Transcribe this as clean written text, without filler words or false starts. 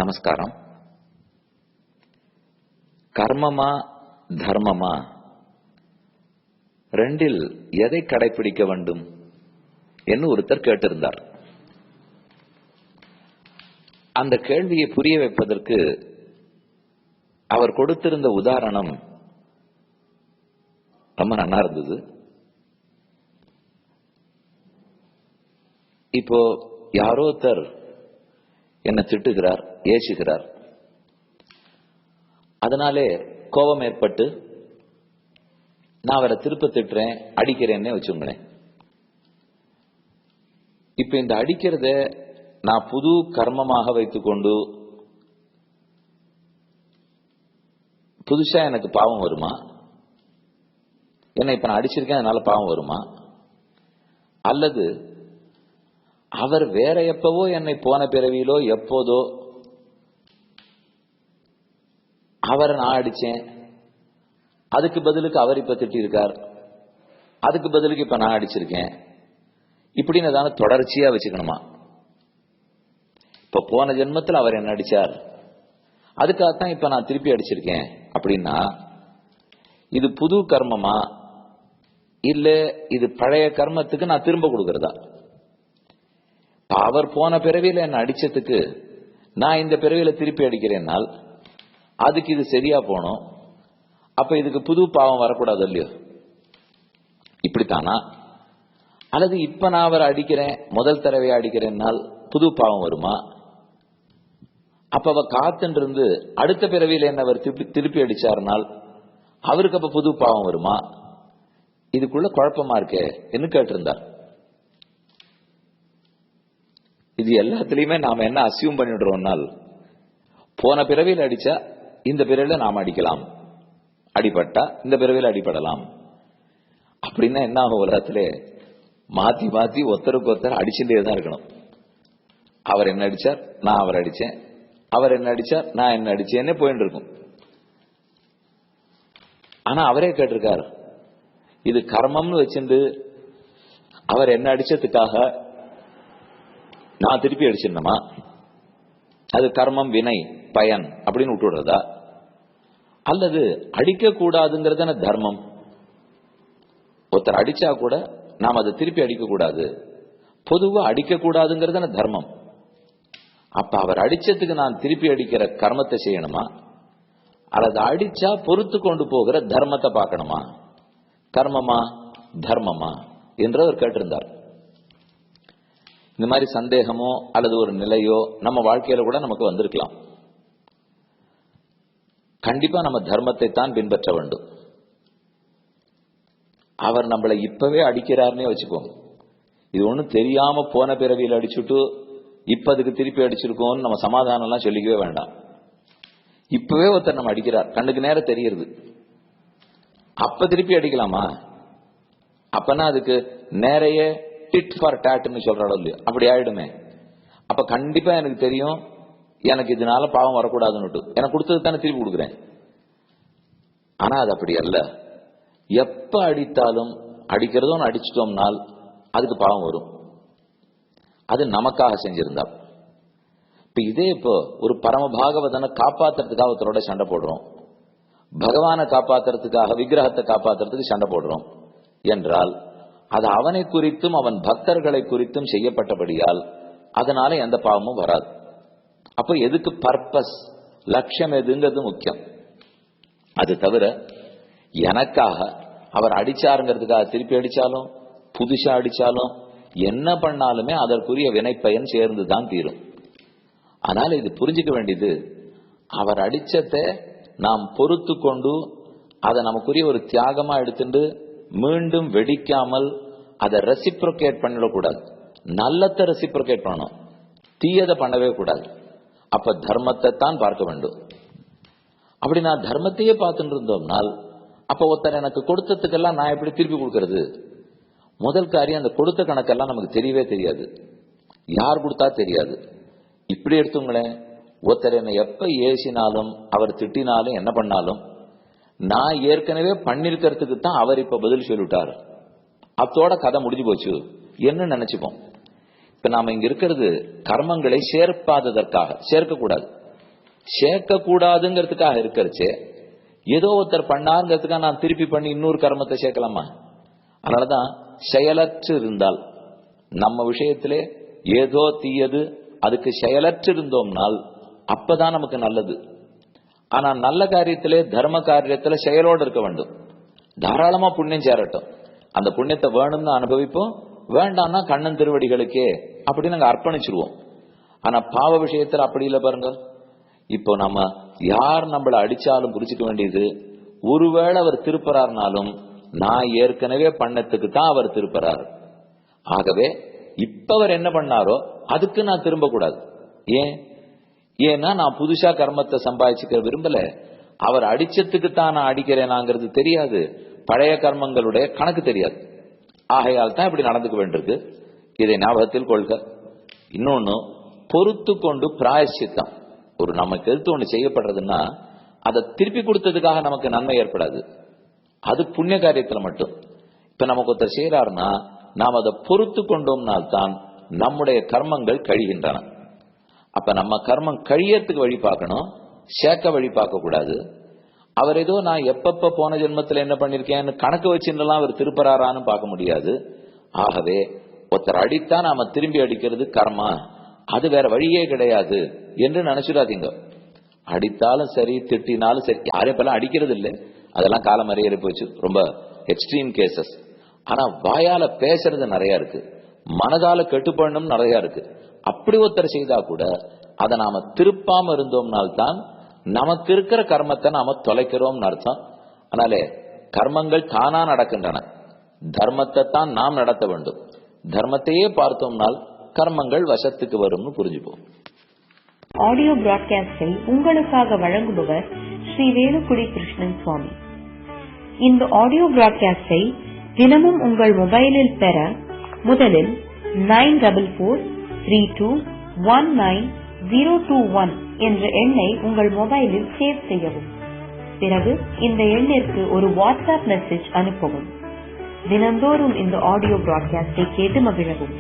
நமஸ்காரம். கர்மமா தர்மமா ரெண்டில் எதை கடைபிடிக்க வேண்டும் என்று ஒருத்தர் கேட்டிருந்தார். அந்த கேள்வியை புரிய வைப்பதற்கு அவர் கொடுத்திருந்த உதாரணம் ரொம்ப நல்லா இருந்தது. இப்போ யாரோ ஒருத்தர் என்ன திட்டுகிறார், ஏசுகிறார். அதனாலே கோபம் ஏற்பட்டு நான் அவரை திருப்ப திட்டுறேன், அடிக்கிறேன்னே வச்சுங்களேன். இப்ப இந்த அடிக்கிறத நான் புது கர்மமாக வைத்துக்கொண்டு புதுசா எனக்கு பாவம் வருமா? என்ன இப்ப நான் அடிச்சிருக்கேன் அதனால பாவம் வருமா? அல்லது அவர் வேற எப்பவோ என்னை போன பிறவியிலோ எப்போதோ அவரை நான் அடிச்சேன், அதுக்கு பதிலுக்கு அவர் இப்ப திட்டிருக்கார், அதுக்கு பதிலுக்கு இப்ப நான் அடிச்சிருக்கேன், இப்படின்னு தானே தொடர்ச்சியா வச்சுக்கணுமா? இப்ப போன ஜென்மத்தில் அவர் என்ன அடிச்சார், அதுக்காகத்தான் இப்ப நான் திருப்பி அடிச்சிருக்கேன் அப்படின்னா இது புது கர்மமா இல்ல இது பழைய கர்மத்துக்கு நான் திரும்ப கொடுக்கறதா? அவர் போன பிறவியில என்ன அடிச்சதுக்கு நான் இந்த பிறவியில திருப்பி அடிக்கிறேன்னால் அதுக்கு இது சரியா போனோம். அப்ப இதுக்கு புது பாவம் வரக்கூடாது இல்லையோ? இப்படித்தானா? அல்லது இப்ப நான் அவரை அடிக்கிறேன், முதல் தடவையா அடிக்கிறேன்னால் புது பாவம் வருமா? அப்ப அவ காத்துன்னு இருந்து அடுத்த பிறவியில என்ன அவர் திருப்பி அடிச்சாருனால் அவருக்கு அப்ப புது பாவம் வருமா? இதுக்குள்ள குழப்பமா இருக்கே என்று கேட்டிருந்தார். இது எல்லாத்திலையுமே நாம என்ன அசியூம் பண்ணிடுறோம்னால், போன பிறவியில் அடிச்சா இந்த பிறவில நாம அடிக்கலாம், அடிபட்டா இந்த பிறவியில் அடிபடலாம். அப்படின்னா என்ன ஆகும்? உலகத்திலே மாத்தி மாத்தி ஒருத்தருக்கு ஒருத்தர் அடிச்சுட்டே தான் இருக்கணும். அவர் என்ன அடிச்சார், நான் அவர் அடிச்சேன், அவர் என்ன அடிச்சார், நான் என்ன அடிச்சேன்னே போயிட்டு இருக்கும். ஆனா அவரே கேட்டிருக்கார், இது கர்மம்னு வச்சிருந்து அவர் என்ன அடிச்சதுக்காக நான் திருப்பி அடிச்சிருந்தமா? அது கர்மம், வினை, பயன் அப்படின்னு விட்டுடுறதா? அல்லது அடிக்க கூடாதுங்கிறதான தர்மம். ஒருத்தர் அடிச்சா கூட நாம் அதை திருப்பி அடிக்க கூடாது, பொதுவா அடிக்க கூடாதுங்கிறதான தர்மம். அப்ப அவர் அடிச்சதுக்கு நான் திருப்பி அடிக்கிற கர்மத்தை செய்யணுமா, அல்லது அடிச்சா பொறுத்து கொண்டு போகிற தர்மத்தை பார்க்கணுமா? கர்மமா தர்மமா என்று அவர் கேட்டிருந்தார். இந்த மாதிரி சந்தேகமோ அல்லது ஒரு நிலையோ நம்ம வாழ்க்கையில கூட நமக்கு வந்திருக்கலாம். கண்டிப்பா நம்ம தர்மத்தை தான் பின்பற்ற வேண்டும். அவர் நம்மளை இப்பவே அடிக்கிறாருன்னே வச்சுக்கோங்க. இது ஒண்ணும் தெரியாம போன பிறவியில் அடிச்சுட்டு இப்ப அதுக்கு திருப்பி அடிச்சிருக்கோம்னு நம்ம சமாதானம் எல்லாம் சொல்லிக்கவே வேண்டாம். இப்பவே ஒருத்தர் நம்ம அடிக்கிறார், கண்ணுக்கு நேரம் தெரியுது, அப்ப திருப்பி அடிக்கலாமா? அப்பனா அதுக்கு நேரைய டிட் ஃபார் டாட்னு சொல்றாளோ இல்லையோ, அப்படி ஆயிடுமே. அப்ப கண்டிப்பா எனக்கு தெரியும் எனக்கு இதனால பாவம் வரக்கூடாதுன்னு, எனக்கு கொடுத்தது தானே திருப்பி கொடுக்குறேன். ஆனா அது அப்படி அல்ல. எப்ப அடித்தாலும் அடிக்கிறதும் அடிச்சிட்டோம்னால் அதுக்கு பாவம் வரும். அது நமக்காக செஞ்சிருந்தா. இப்ப இதே இப்போ ஒரு பரம பாகவதனை காப்பாத்துறதுக்காக ஒருத்தரோட சண்டை போடுறோம், பகவானை காப்பாத்துறதுக்காக விக்கிரகத்தை காப்பாத்துறதுக்கு சண்டை போடுறோம் என்றால் அது அவனை குறித்தும் அவன் பக்தர்களை குறித்தும் செய்யப்பட்டபடியால் அதனால எந்த பாவமும் வராது. அப்ப எதுக்கு பர்பஸ், லட்சியம் எதுங்கிறது முக்கியம். அது தவிர எனக்காக அவர் அடிச்சாருங்கிறதுக்காக திருப்பி அடிச்சாலும் புதுசா அடிச்சாலும் என்ன பண்ணாலுமே அதற்குரிய வினைப்பயன் சேர்ந்துதான் தீரும். அதனால இது புரிஞ்சுக்க வேண்டியது, அவர் அடிச்சதை நாம் பொறுத்து கொண்டு அதை நமக்குரிய ஒரு தியாகமா எடுத்துட்டு மீண்டும் வெடிக்காமல் அதை ரெசிப்ரோகேட் பண்ணிடக்கூடாது. நல்லத்தை ரெசிப்ரோகேட் பண்ணணும், தீயதை பண்ணவே கூடாது. அப்ப தர்மத்தை தான் பார்க்க வேண்டும். அப்படி நான் தர்மத்தையே பார்த்துட்டு இருந்தோம்னால் அப்ப ஒருத்தர் எனக்கு கொடுத்ததுக்கெல்லாம் நான் எப்படி திருப்பி கொடுக்கறது? முதல் காரியம், அந்த கொடுத்த கணக்கெல்லாம் நமக்கு தெரியவே தெரியாது, யார் கொடுத்தா தெரியாது. இப்படி எடுத்துங்களேன், ஒருத்தர் என்னை எப்ப ஏசினாலும் அவர் திட்டினாலும் என்ன பண்ணாலும் நான் ஏற்கனவே பண்ணிருக்கிறதுக்கு தான் அவர் இப்ப பதில் சொல்லிட்டார், அத்தோட கதை முடிஞ்சு போச்சு என்ன நினைச்சுப்போம். இப்ப நாம இங்க இருக்கிறது கர்மங்களை சேர்க்காததற்காக, சேர்க்க கூடாது. சேர்க்க கூடாதுங்கிறதுக்காக இருக்கிறச்சே ஏதோ ஒருத்தர் பண்ணாருங்கிறதுக்காக நான் திருப்பி பண்ணி இன்னொரு கர்மத்தை சேர்க்கலாமா? அதனாலதான் செயலற்று இருந்தால் நம்ம விஷயத்திலே ஏதோ தீயது அதுக்கு செயலற்று இருந்தோம்னால் அப்பதான் நமக்கு நல்லது. ஆனா நல்ல காரியத்திலே தர்ம காரியத்துல செயலோடு இருக்க வேண்டும். தாராளமா புண்ணியம் சேரட்டும், அந்த புண்ணியத்தை வேணும்னு அனுபவிப்போம், வேண்டாம்னா கண்ணன் திருவடிகளுக்கே அப்படின்னு நாங்க அர்ப்பணிச்சிருவோம். ஆனா பாவ விஷயத்துல அப்படி இல்லை பாருங்க. இப்போ நம்ம யார் நம்மள அடிச்சாலும் புரிச்சுக்க வேண்டியது, ஒருவேளை அவர் திருப்பறாருனாலும் நான் ஏற்கனவே பண்ணத்துக்கு தான் அவர் திருப்பறாரு. ஆகவே இப்ப அவர் என்ன பண்ணாரோ அதுக்கு நான் திரும்ப கூடாது. ஏன்னா நான் புதுசா கர்மத்தை சம்பாதிச்சுக்க விரும்பல. அவர் அடிச்சதுக்கு தான் நான் அடிக்கிறேனாங்கிறது தெரியாது, பழைய கர்மங்களுடைய கணக்கு தெரியாது. ஆகையால் தான் இப்படி நடந்துக்க வேண்டியிருக்கு. இதை ஞாபகத்தில் கொள்க. இன்னொன்னு, பொறுத்து கொண்டு பிராயச்சித்தம். ஒரு நமக்கு எதிர்த்து ஒண்ணு செய்யப்படுறதுன்னா அதை திருப்பி கொடுத்ததுக்காக நமக்கு நன்மை ஏற்படாது, அது புண்ணிய காரியத்துல மட்டும். இப்ப நமக்கு ஒருத்தர் செய்யறாருன்னா நாம் அதை பொறுத்து கொண்டோம்னால்தான் நம்முடைய கர்மங்கள் கழிகின்றன. அப்ப நம்ம கர்மம் கழியறதுக்கு வழி பார்க்கணும், சேர்க்க வழி பார்க்க கூடாது. அவர் ஏதோ நான் எப்பப்ப போன ஜென்மத்துல என்ன பண்ணிருக்கேன்னு கணக்கு வச்சுலாம் அவர் திருப்பறாரான்னு பார்க்க முடியாது. ஆகவே ஒருத்தர் அடித்தா நாம திரும்பி அடிக்கிறது கர்மா, அது வேற வழியே கிடையாது என்று நினைச்சுடாதீங்க. அடித்தாலும் சரி திட்டினாலும் சரி, யாரையும் இப்பெல்லாம் அடிக்கிறது இல்லை, அதெல்லாம் காலம் அறியறி போச்சு, ரொம்ப எக்ஸ்ட்ரீம் கேசஸ். ஆனா வாயால பேசுறது நிறைய இருக்கு, மனதால கெட்டுப்பண்ணும் நிறைய இருக்கு. அப்படி ஒருத்தர் செய்தா கூட அதை நாம திருப்பாம இருந்தோம்னால்தான் நமக்கு இருக்கிற கர்மத்தை நாம தொலைக்கிறோம்னு அர்த்தம். அதனாலே கர்மங்கள் தானா நடக்கின்றன, தர்மத்தை தான் நாம் நடத்த வேண்டும். தர்மத்தையே பார்த்தோம்னால் கர்மங்கள் வசத்துக்கு வரும்னு புரிஞ்சுப்போம். ஆடியோ பிராட்காஸ்டை உங்களுக்காக வழங்குபவர் ஸ்ரீ வேலுக்குடி கிருஷ்ணன் சுவாமி. இந்த ஆடியோ பிராட்காஸ்டை தினமும் உங்கள் மொபைலில் பெற முதலில் 9432219021 என்ற எண்ணை உங்கள் மொபைலில் சேவ் செய்யவும். பிறகு இந்த எண்ணிற்கு ஒரு வாட்ஸ்அப் மெசேஜ் அனுப்பவும். தினந்தோறும் இந்த ஆடியோ பிராட்காஸ்டை கேட்டு மகிழவும்.